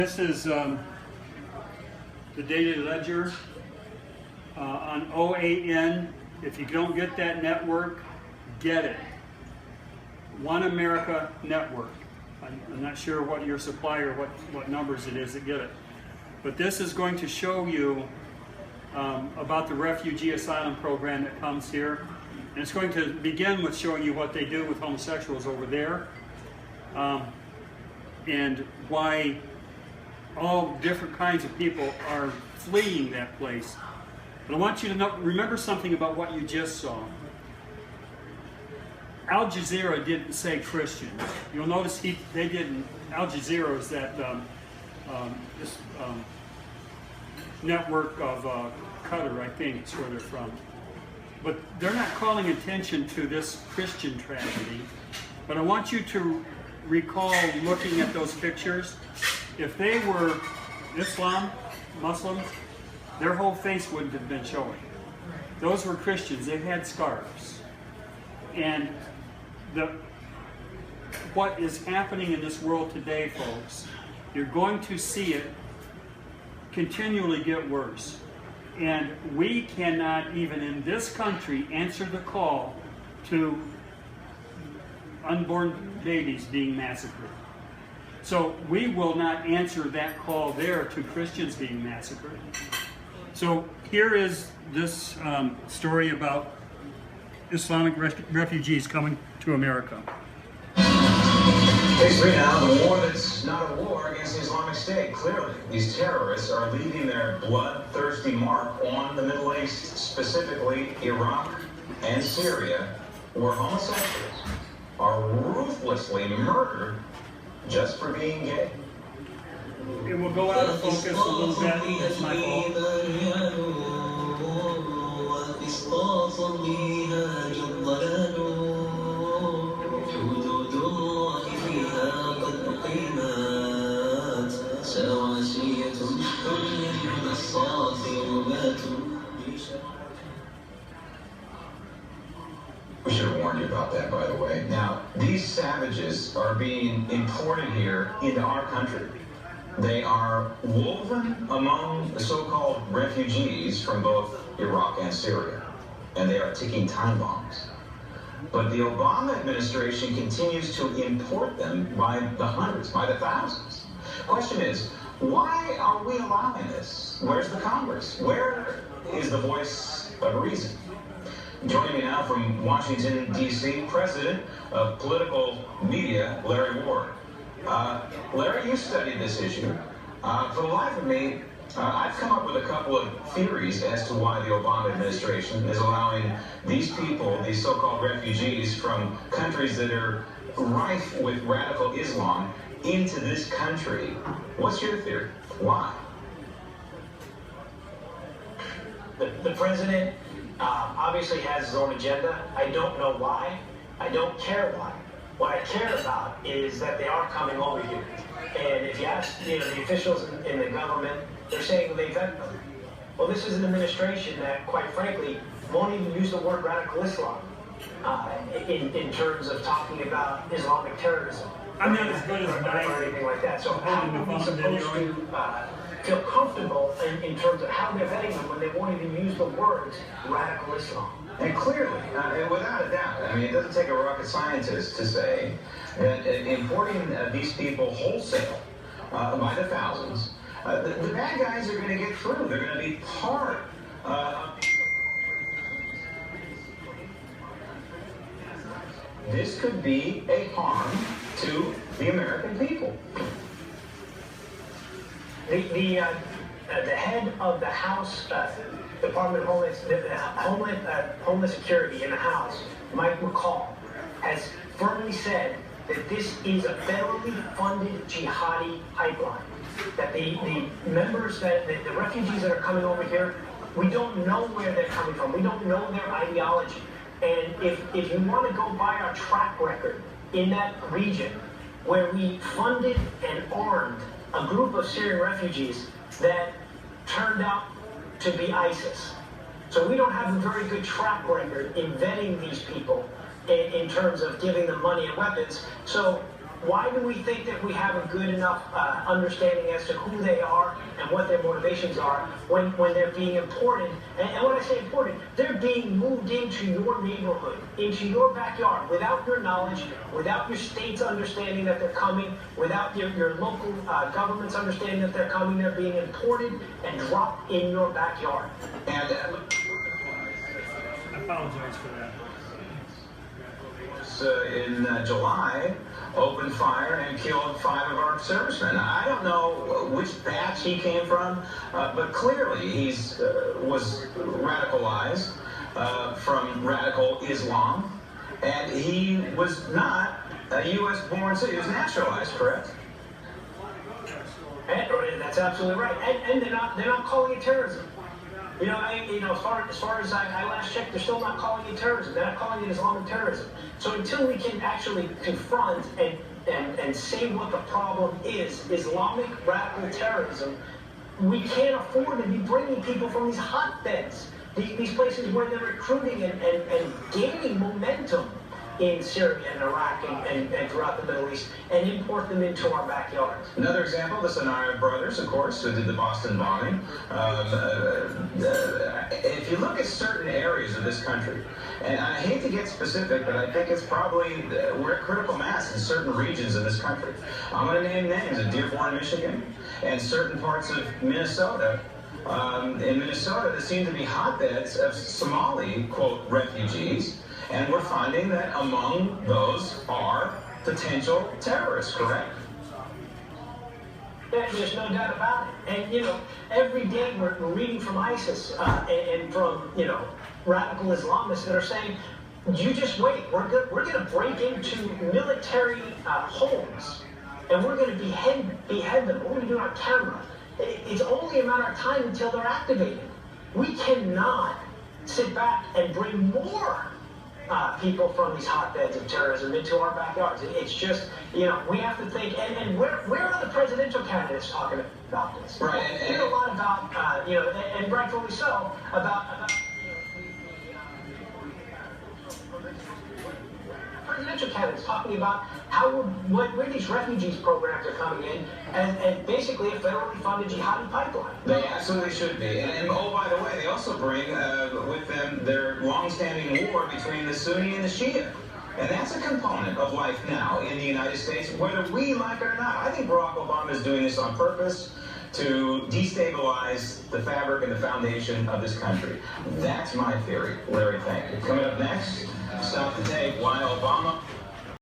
This is the daily ledger on OAN. If you don't get that network, get it. One America Network. I'm not sure what your supplier, what numbers it is that get it. But this is going to show you about the refugee asylum program that comes here. And it's going to begin with showing you what they do with homosexuals over there. And why all different kinds of people are fleeing that place. But I want you to remember something about what you just saw. Al Jazeera didn't say Christian. You'll notice they didn't. Al Jazeera is that this network of Qatar, I think is where they're from. But they're not calling attention to this Christian tragedy. But I want you to recall looking at those pictures. If they were Islam, Muslims, their whole face wouldn't have been showing. Those were Christians. They had scarves. And what is happening in this world today, folks, you're going to see it continually get worse. And we cannot, even in this country, answer the call to unborn babies being massacred. So we will not answer that call there to Christians being massacred. So here is this story about Islamic refugees coming to America. Page 3 now, the war that's not a war against the Islamic State. Clearly, these terrorists are leaving their bloodthirsty mark on the Middle East, specifically Iraq and Syria, where homosexuals are ruthlessly murdered just for being gay. It will go out of focus a little bit. That's my fault. We should have warned you about that, by the way. Now, these savages are being imported here into our country. They are woven among the so-called refugees from both Iraq and Syria, and they are ticking time bombs. But the Obama administration continues to import them by the hundreds, by the thousands. Question is, why are we allowing this? Where's the Congress? Where is the voice of reason? Joining me now from Washington, D.C., President of Political Media, Larry Ward. Larry, you studied this issue. For the life of me, I've come up with a couple of theories as to why the Obama administration is allowing these people, these so-called refugees from countries that are rife with radical Islam, into this country. What's your theory? Why? The president obviously has his own agenda. I don't know why. I don't care why. What I care about is that they are coming over here. And if you ask the officials in the government, they're saying they vet them. Well, this is an administration that, quite frankly, won't even use the word radical Islam in terms of talking about Islamic terrorism. I'm not as good as or anything like that. So how are we supposed to feel comfortable in terms of how they're vetting them when they won't even use the words radical Islam? And clearly, without a doubt, I mean, it doesn't take a rocket scientist to say that importing these people wholesale by the thousands, the bad guys are going to get through. They're going to be part of... This could be a harm to the American people. The head of the House Department of Homeland Security in the House, Mike McCall, has firmly said that this is a federally funded jihadi pipeline. That the members, the refugees that are coming over here, we don't know where they're coming from. We don't know their ideology. And if you want to go by our track record in that region, where we funded and armed a group of Syrian refugees that turned out to be ISIS. So we don't have a very good track record in vetting these people in terms of giving them money and weapons. So why do we think that we have a good enough understanding as to who they are and what their motivations are when they're being imported? And when I say imported, they're being moved into your neighborhood, into your backyard, without your knowledge, without your state's understanding that they're coming, without your local government's understanding that they're coming. They're being imported and dropped in your backyard. And I apologize for that. in July, opened fire and killed 5 of our servicemen. I don't know which batch he came from, but clearly he's was radicalized from radical Islam, and he was not a U.S.-born citizen. He was naturalized, correct? And that's absolutely right. And they're not calling it terrorism. As far as I last checked, they're still not calling it terrorism. They're not calling it Islamic terrorism. So until we can actually confront and say what the problem is, Islamic radical terrorism, we can't afford to be bringing people from these hotbeds, these places where they're recruiting and gaining momentum in Syria and Iraq and throughout the Middle East, and import them into our backyards. Another example, the Sinai brothers, of course, who did the Boston bombing. If you look at certain areas of this country, and I hate to get specific, but I think it's probably, we're at critical mass in certain regions of this country. I'm going to name names in Dearborn, Michigan, and certain parts of Minnesota. In Minnesota, there seem to be hotbeds of Somali, quote, refugees. And we're finding that among those are potential terrorists, correct? There's no doubt about it. And, every day we're reading from ISIS and from, radical Islamists that are saying, you just wait. We're going to break into military homes, and we're going to behead them. We're going to do it on camera. It's only a matter of time until they're activated. We cannot sit back and bring more people from these hotbeds of terrorism into our backyards. It's just, we have to think, and where are the presidential candidates talking about this? Right. We hear a lot about, and rightfully so, about presidential candidates talking about where these refugees programs are coming in, and basically a federally funded jihadi pipeline. They absolutely should be. And oh, by the way, they also bring with them their long-standing war between the Sunni and the Shia. And that's a component of life now in the United States, whether we like it or not. I think Barack Obama is doing this on purpose to destabilize the fabric and the foundation of this country. That's my theory. Larry, thank you. Coming up next, stop the tape. Why Obama